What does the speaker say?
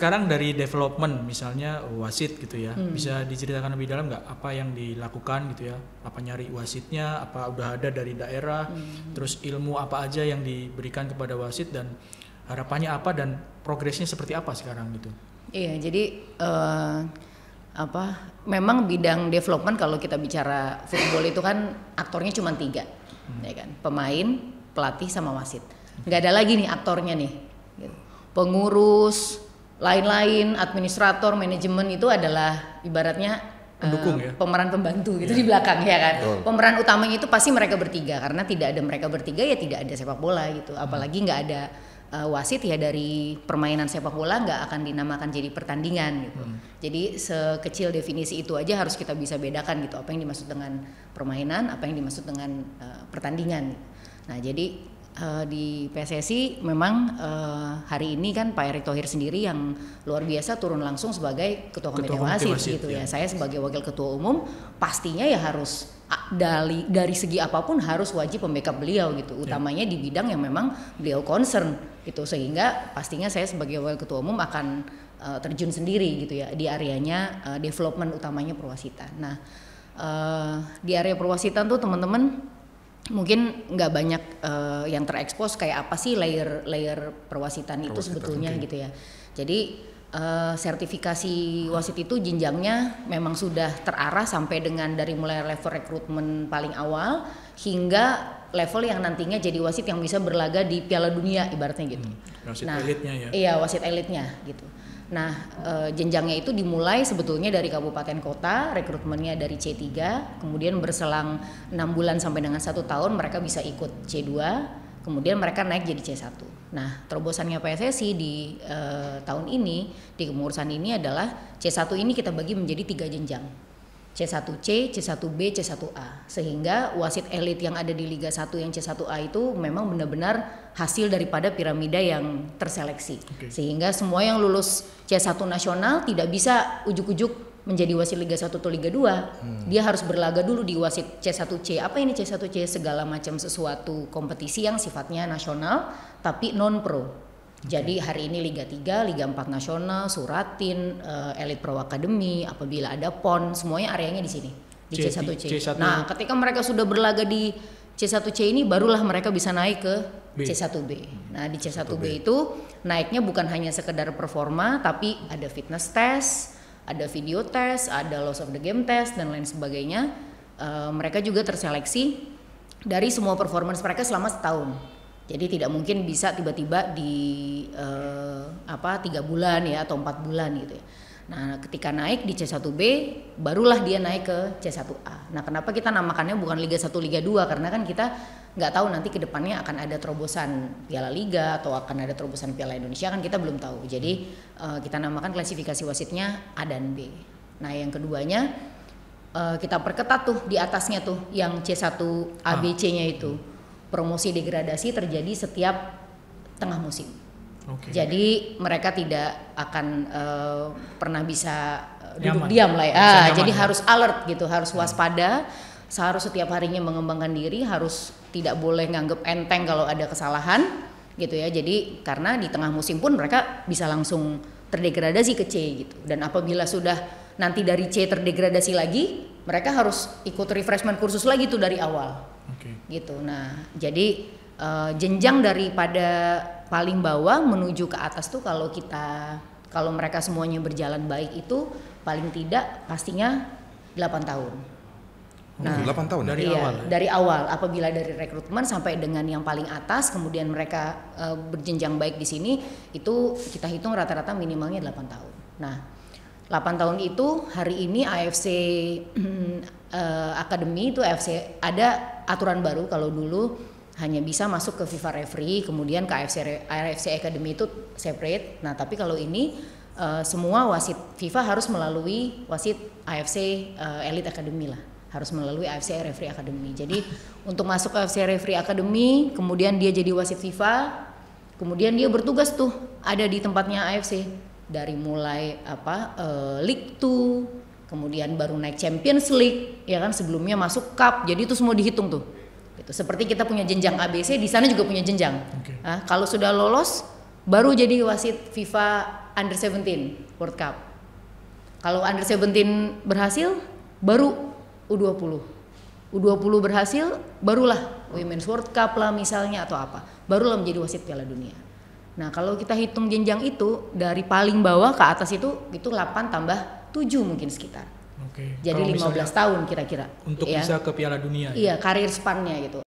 sekarang dari development misalnya wasit gitu ya, bisa diceritakan lebih dalam nggak apa yang dilakukan gitu ya, apa nyari wasitnya, apa udah ada dari daerah, terus ilmu apa aja yang diberikan kepada wasit dan harapannya apa dan progresnya seperti apa sekarang gitu. Iya, jadi memang bidang development kalau kita bicara football itu kan aktornya cuma 3, ya kan, pemain, pelatih sama wasit. Nggak ada lagi nih aktornya nih, gitu. Pengurus, lain-lain, administrator, manajemen itu adalah ibaratnya pendukung ya, pemeran pembantu gitu di belakang ya kan. Pemeran utamanya itu pasti mereka bertiga, karena tidak ada mereka bertiga ya tidak ada sepak bola gitu. Apalagi nggak ada wasit ya, dari permainan sepak bola nggak akan dinamakan jadi pertandingan gitu. Jadi sekecil definisi itu aja harus kita bisa bedakan gitu, apa yang dimaksud dengan permainan, apa yang dimaksud dengan pertandingan. Nah jadi di PSSI memang hari ini kan Pak Erick Thohir sendiri yang luar biasa turun langsung sebagai ketua komite wasit gitu ya. Saya sebagai wakil ketua umum pastinya ya harus dari segi apapun harus wajib membackup beliau gitu, utamanya di bidang yang memang beliau concern gitu, sehingga pastinya saya sebagai wakil ketua umum akan terjun sendiri gitu ya di areanya development utamanya perwasitan. Nah di area perwasitan tuh teman-teman mungkin nggak banyak yang terekspos kayak apa sih layer perwasitan itu sebetulnya gitu ya. Jadi sertifikasi wasit itu jenjangnya memang sudah terarah sampai dengan dari mulai level rekrutmen paling awal hingga level yang nantinya jadi wasit yang bisa berlaga di Piala Dunia ibaratnya gitu. Wasit elitnya ya. Iya, wasit elitnya gitu. Nah, jenjangnya itu dimulai sebetulnya dari kabupaten kota, rekrutmennya dari C3, kemudian berselang 6 bulan sampai dengan 1 tahun mereka bisa ikut C2, kemudian mereka naik jadi C1. Nah, terobosannya PSSI di tahun ini, di kepengurusan ini adalah C1 ini kita bagi menjadi 3 jenjang. C1C, C1B, C1A. Sehingga wasit elit yang ada di Liga 1 yang C1A itu memang benar-benar hasil daripada piramida yang terseleksi. Sehingga semua yang lulus C1 nasional tidak bisa ujuk-ujuk menjadi wasit Liga 1 atau Liga 2. Dia harus berlaga dulu di wasit C1C. Apa ini C1C? Segala macam sesuatu kompetisi yang sifatnya nasional tapi non pro. Jadi hari ini Liga 3, Liga 4 nasional, Suratin, Elite Pro Academy, apabila ada PON, semuanya areanya di sini di C1C. Nah, ketika mereka sudah berlaga di C1C ini barulah mereka bisa naik ke C1B. Nah, di C1B itu naiknya bukan hanya sekedar performa, tapi ada fitness test, ada video test, ada loss of the game test dan lain sebagainya. Mereka juga terseleksi dari semua performance mereka selama setahun. Jadi tidak mungkin bisa tiba-tiba di 3 bulan ya atau 4 bulan gitu ya. Nah, ketika naik di C1B barulah dia naik ke C1A. Nah, kenapa kita namakannya bukan Liga 1 Liga 2? Karena kan kita nggak tahu nanti ke depannya akan ada terobosan Piala Liga atau akan ada terobosan Piala Indonesia, kan kita belum tahu. Jadi kita namakan klasifikasi wasitnya A dan B. Nah, yang keduanya kita perketat tuh di atasnya tuh yang C1 ABC-nya itu. Promosi degradasi terjadi setiap tengah musim. Jadi mereka tidak akan pernah bisa duduk diam lah ya. Jadi harus alert gitu, harus waspada, harus setiap harinya mengembangkan diri, harus tidak boleh nganggep enteng kalau ada kesalahan gitu ya. Jadi karena di tengah musim pun mereka bisa langsung terdegradasi ke C gitu. Dan apabila sudah nanti dari C terdegradasi lagi, mereka harus ikut refreshment kursus lagi tuh dari awal. Gitu. Nah, jadi jenjang daripada paling bawah menuju ke atas tuh kalau mereka semuanya berjalan baik itu paling tidak pastinya 8 tahun. Nah, 8 tahun dari awal apabila dari rekrutmen sampai dengan yang paling atas kemudian mereka berjenjang baik di sini itu kita hitung rata-rata minimalnya 8 tahun. Nah, 8 tahun itu hari ini AFC Academy itu AFC ada aturan baru. Kalau dulu hanya bisa masuk ke FIFA referee, kemudian ke AFC Academy itu separate. Nah, tapi kalau ini semua wasit FIFA harus melalui wasit AFC Elite Academy lah, harus melalui AFC Referee Academy. Jadi untuk masuk ke AFC Referee Academy, kemudian dia jadi wasit FIFA, kemudian dia bertugas tuh ada di tempatnya AFC dari mulai League 2, kemudian baru naik Champions League, ya kan, sebelumnya masuk Cup. Jadi itu semua dihitung tuh. Gitu. Seperti kita punya jenjang ABC, di sana juga punya jenjang. Nah, kalau sudah lolos, baru jadi wasit FIFA Under 17 World Cup. Kalau Under 17 berhasil, baru U20. U20 berhasil, barulah Women's World Cup lah misalnya atau apa. Barulah menjadi wasit Piala Dunia. Nah, kalau kita hitung jenjang itu dari paling bawah ke atas itu 8 tambah 7 mungkin sekitar. Oke. Jadi Kalau 15 tahun kira-kira. untuk ya. bisa ke Piala Dunia. Iya, karir span-nya gitu.